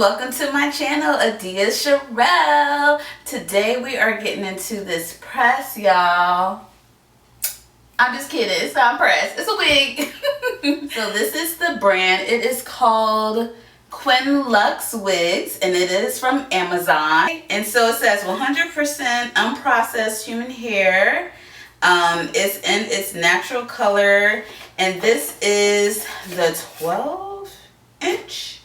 welcome to my channel, Adia Sharel. Today we are getting into this press, y'all. I'm just kidding, it's not a press, it's a wig. So this is the brand. It is called Quinn Lux Wigs and it is from Amazon. And so it says 100% unprocessed human hair. It's in its natural color, and this is the 12-inch.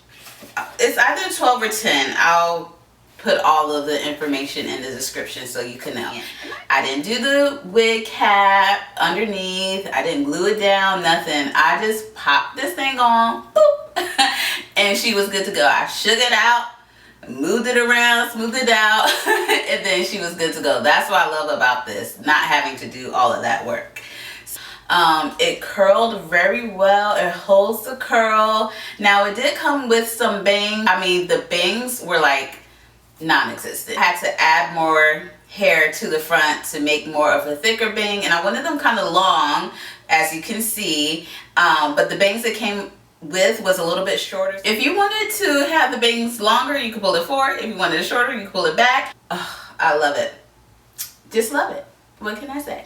It's either 12 or 10. I'll put all of the information in the description so you can know. I didn't do the wig cap underneath. I didn't glue it down, nothing. I just popped this thing on, boop, and she was good to go. I shook it out, moved it around, smoothed it out, and then she was good to go. That's what I love about this, not having to do all of that work. It curled very well. It holds the curl. Now it did come with some bangs. I mean, the bangs were like non-existent. I had to add more hair to the front to make more of a thicker bang, and I wanted them kind of long, as you can see, but the bangs that came with was a little bit shorter. If you wanted to have the bangs longer, you could pull it forward. If you wanted it shorter, you could pull it back. Oh, I love it. Just love it. What can I say?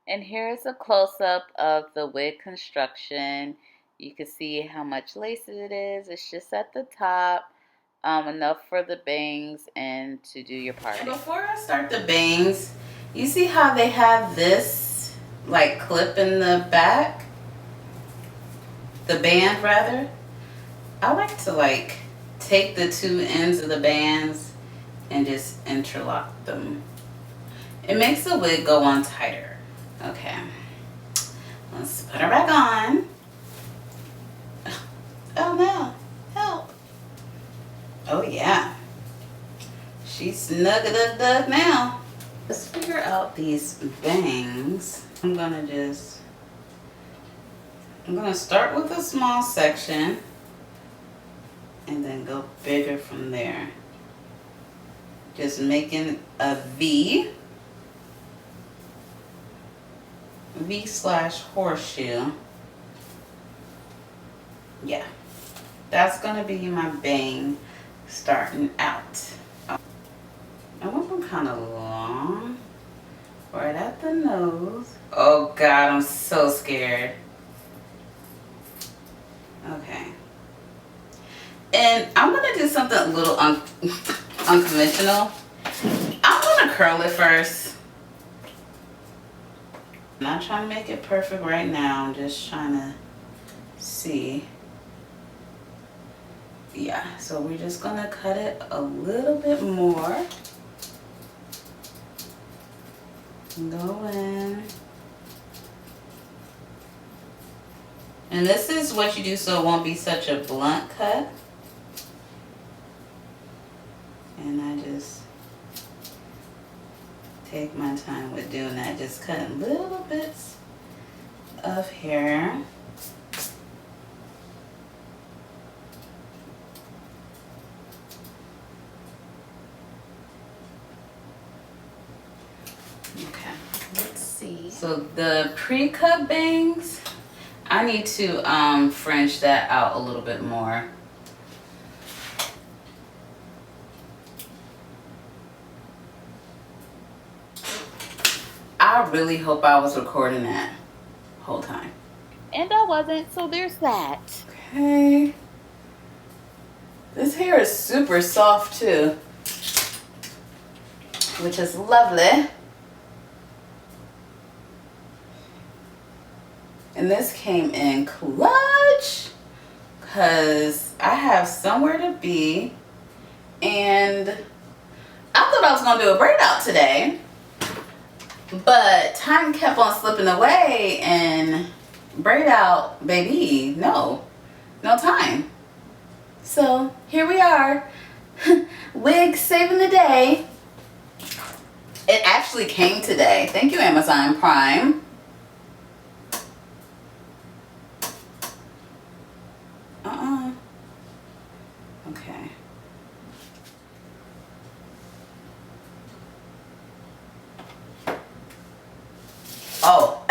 And here's a close-up of the wig construction. You can see how much lace it is. It's just at the top, enough for the bangs and to do your party. Before I start the bangs, you see how they have this like clip in the back? The band rather. I like to like take the two ends of the bands and just interlock them. It makes the wig go on tighter. Okay, let's put her back on. Oh no, help. Oh yeah, she's snug now. Let's figure out these bangs. I'm gonna start with a small section and then go bigger from there. Just making a V/horseshoe. Yeah, that's gonna be my bang starting out. I want them kind of long, right at the nose. Oh God, I'm so scared. Okay, and I'm gonna do something a little unconventional. I'm gonna curl it first. I'm not trying to make it perfect right now. I'm just trying to see. Yeah, so we're just gonna cut it a little bit more. Go in. And this is what you do so it won't be such a blunt cut. And I just take my time with doing that, just cutting little bits of hair. Okay, let's see. So the pre-cut bangs, I need to fringe that out a little bit more. I really hope I was recording that whole time. And I wasn't, so there's that. Okay. This hair is super soft too, which is lovely. And this came in clutch because I have somewhere to be, and I thought I was gonna do a braid out today, but time kept on slipping away, and braid out, baby, no time. So here we are, wig saving the day. It actually came today. Thank you, Amazon Prime. Okay. Oh.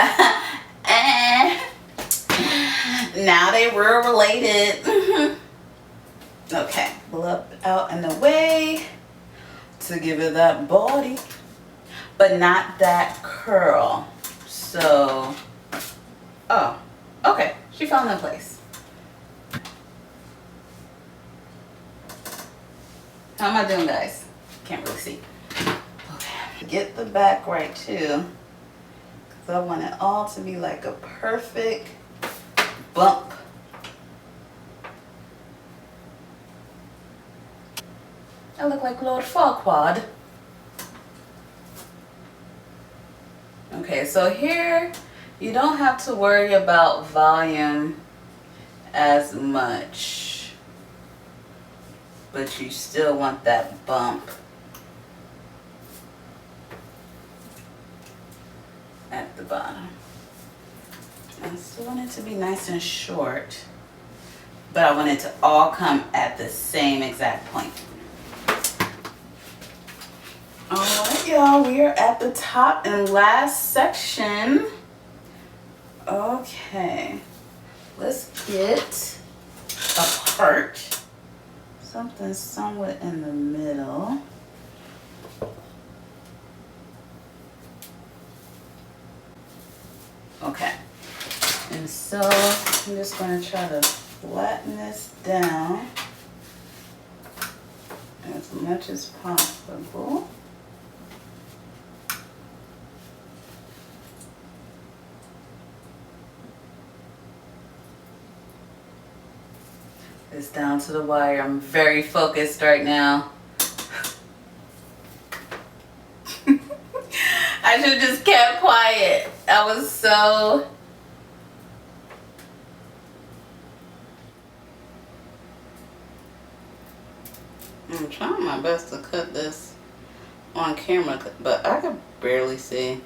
Now they were related. Okay, pull up out in the way to give it that body, but not that curl. So, oh, okay, she fell in place. How am I doing, guys? Can't really see. Okay, get the back right too, because I want it all to be like a perfect bump. I look like Lord Farquaad. Okay, so here you don't have to worry about volume as much, but you still want that bump at the bottom. I still want it to be nice and short, but I want it to all come at the same exact point. Alright, y'all, we are at the top and last section. Okay, let's get a part, something somewhat in the middle. Okay, and so I'm just going to try to flatten this down as much as possible. It's down to the wire. I'm very focused right now. I should have just kept quiet. I was so... I'm trying my best to cut this on camera, but I can barely see,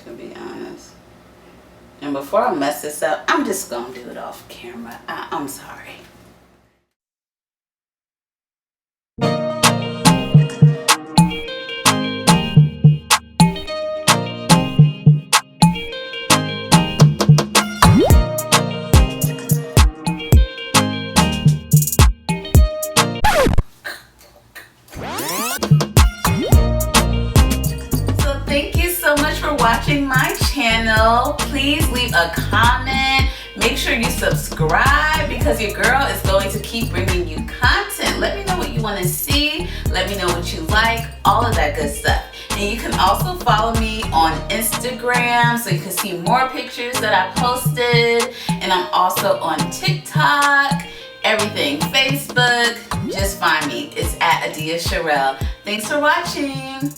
to be honest. And before I mess this up, I'm just gonna do it off camera. I'm sorry. Thank you so much for watching my channel. Please leave a comment. Make sure you subscribe because your girl is going to keep bringing you content. Let me know what you want to see. Let me know what you like. All of that good stuff. And you can also follow me on Instagram so you can see more pictures that I posted. And I'm also on TikTok, everything, Facebook. Just find me. It's at Adia Sharel. Thanks for watching.